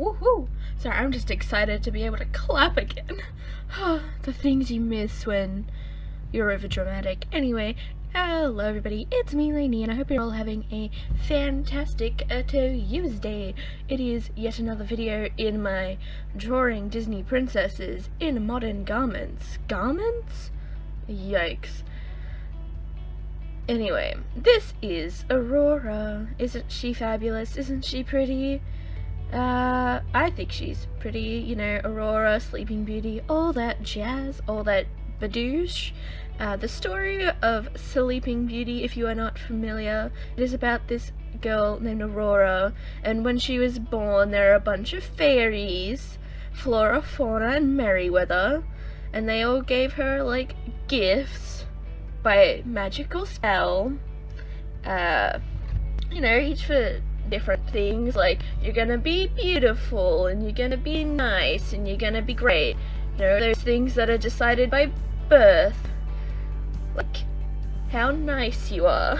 Woohoo! Sorry, I'm just excited to be able to clap again. The things you miss when you're over dramatic. Anyway, hello everybody, it's me, Lainey, and I hope you're all having a fantastic Tuesday. It is yet another video in my drawing Disney princesses in modern garments. Garments? Yikes. Anyway, this is Aurora. Isn't she fabulous? Isn't she pretty? I think she's pretty, you know, Aurora, Sleeping Beauty, all that jazz, all that badoosh. The story of Sleeping Beauty, if you are not familiar, it is about this girl named Aurora, and when she was born there are a bunch of fairies, Flora, Fauna, and Merryweather, and they all gave her, like, gifts by magical spell, you know, each for different things, like, you're gonna be beautiful, and you're gonna be nice, and you're gonna be great, you know, those things that are decided by birth, like, how nice you are.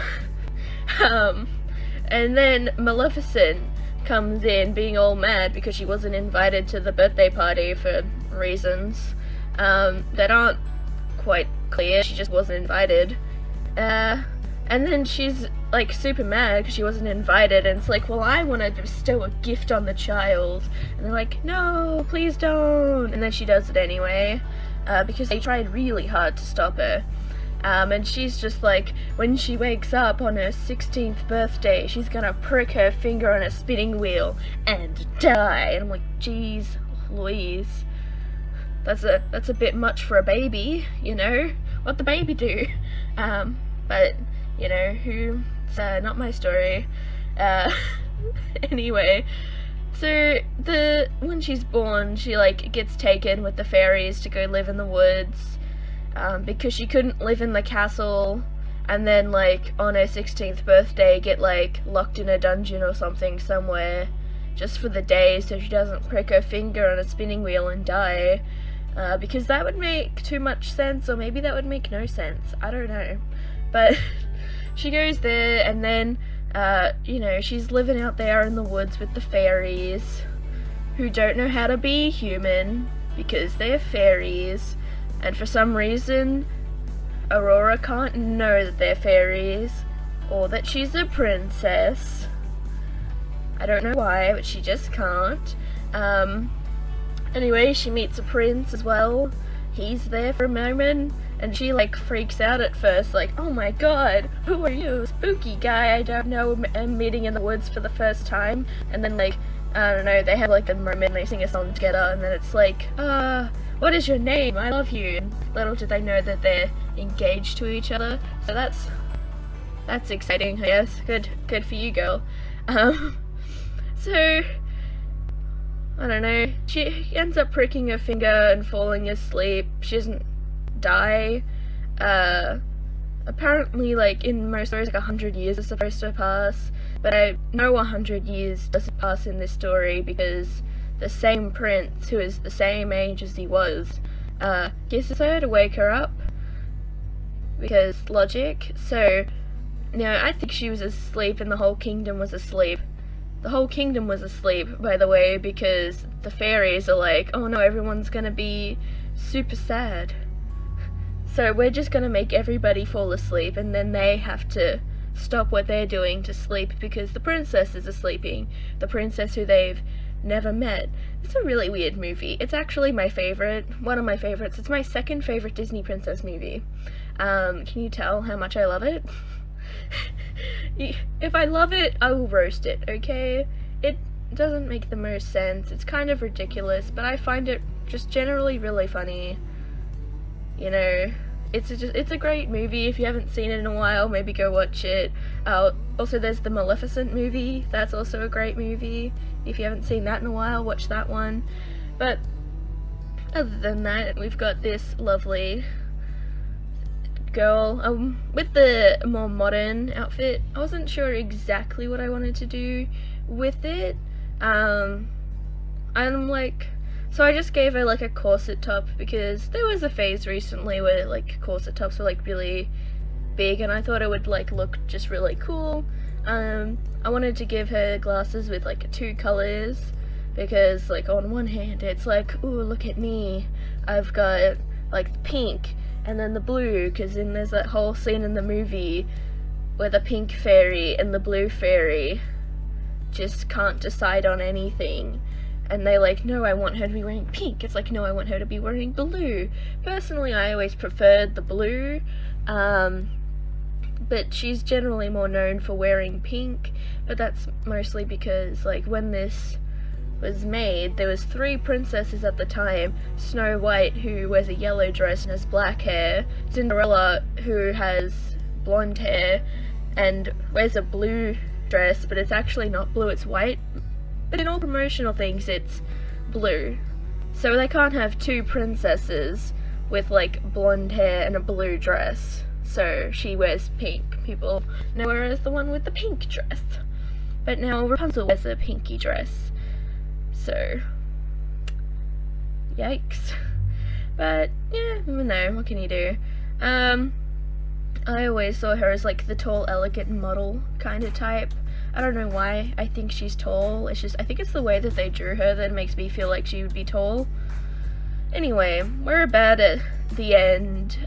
And then Maleficent comes in being all mad because she wasn't invited to the birthday party for reasons that aren't quite clear. She just wasn't invited, and then she's like super mad because she wasn't invited, and it's like, well, I want to bestow a gift on the child, and they're like, no, please don't, and then she does it anyway, because they tried really hard to stop her, and she's just like, when she wakes up on her 16th birthday, she's gonna prick her finger on a spinning wheel and die, and I'm like, geez Louise, that's a bit much for a baby, you know, what'd the baby do? But, you know, not my story. Anyway, so when she's born, she like gets taken with the fairies to go live in the woods, because she couldn't live in the castle, and then like on her 16th birthday get like locked in a dungeon or something somewhere just for the day so she doesn't prick her finger on a spinning wheel and die, because that would make too much sense, or maybe that would make no sense, I don't know. But she goes there, and then, you know, she's living out there in the woods with the fairies, who don't know how to be human, because they're fairies, and for some reason, Aurora can't know that they're fairies, or that she's a princess. I don't know why, but she just can't. Anyway, she meets a prince as well. He's there for a moment, and she like freaks out at first, like, oh my god, who are you? Spooky guy I don't know, I'm meeting in the woods for the first time. And then like, I don't know, they have like a moment, they sing a song together, and then it's like, what is your name? I love you. And little do they know that they're engaged to each other. So that's exciting, I guess. Good for you, girl. So I don't know, she ends up pricking her finger and falling asleep. She doesn't die. Apparently, like, in most stories, like 100 years is supposed to pass, but I know 100 years doesn't pass in this story because the same prince, who is the same age as he was, kisses her to wake her up, because logic. So, you know, I think she was asleep and the whole kingdom was asleep. The whole kingdom was asleep, by the way, because the fairies are like, oh no, everyone's gonna be super sad. So we're just gonna make everybody fall asleep, and then they have to stop what they're doing to sleep because the princesses are sleeping. The princess who they've never met. It's a really weird movie. It's actually my favorite, one of my favorites. It's my second favorite Disney princess movie. Can you tell how much I love it? If I love it, I will roast it, okay? It doesn't make the most sense, it's kind of ridiculous, but I find it just generally really funny. You know, it's a great movie. If you haven't seen it in a while, maybe go watch it. Also, there's the Maleficent movie, that's also a great movie. If you haven't seen that in a while, watch that one. But other than that, we've got this lovely girl with the more modern outfit. I wasn't sure exactly what I wanted to do with it, and I'm like, so I just gave her like a corset top because there was a phase recently where like corset tops were like really big, and I thought it would like look just really cool. I wanted to give her glasses with like 2 colors, because like on one hand it's like, ooh, look at me, I've got like the pink and then the blue, because then there's that whole scene in the movie where the pink fairy and the blue fairy just can't decide on anything, and they like, no, I want her to be wearing pink. It's like, no, I want her to be wearing blue. Personally, I always preferred the blue, but she's generally more known for wearing pink, but that's mostly because like when this was made, there was 3 princesses at the time: Snow White, who wears a yellow dress and has black hair, Cinderella, who has blonde hair and wears a blue dress, but it's actually not blue, it's white, but in all promotional things it's blue. So they can't have 2 princesses with like blonde hair and a blue dress, so she wears pink. People know her as the one with the pink dress, but now Rapunzel wears a pinky dress, so yikes. But yeah, no, what can you do? I always saw her as like the tall, elegant model kind of type. I don't know why I think she's tall, it's just, I think it's the way that they drew her that makes me feel like she would be tall. Anyway, we're about at the end.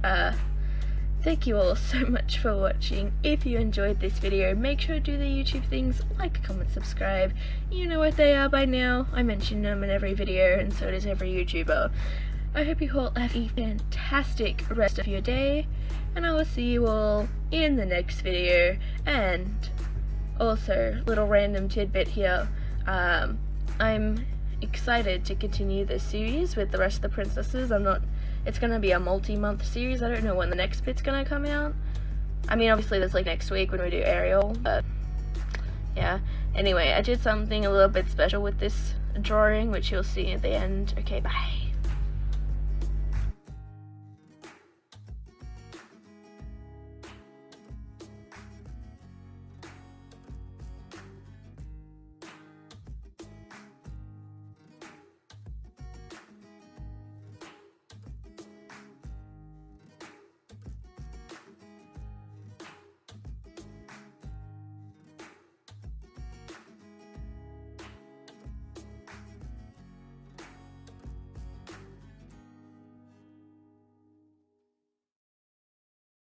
Thank you all so much for watching. If you enjoyed this video, make sure to do the YouTube things, like, comment, subscribe. You know what they are by now. I mention them in every video, and so does every YouTuber. I hope you all have a fantastic rest of your day, and I will see you all in the next video. And also, little random tidbit here, I'm excited to continue this series with the rest of the princesses. It's gonna be a multi-month series. I don't know when the next bit's gonna come out. I mean, obviously there's like next week when we do Ariel, but yeah. Anyway, I did something a little bit special with this drawing, which you'll see at the end. Okay, bye.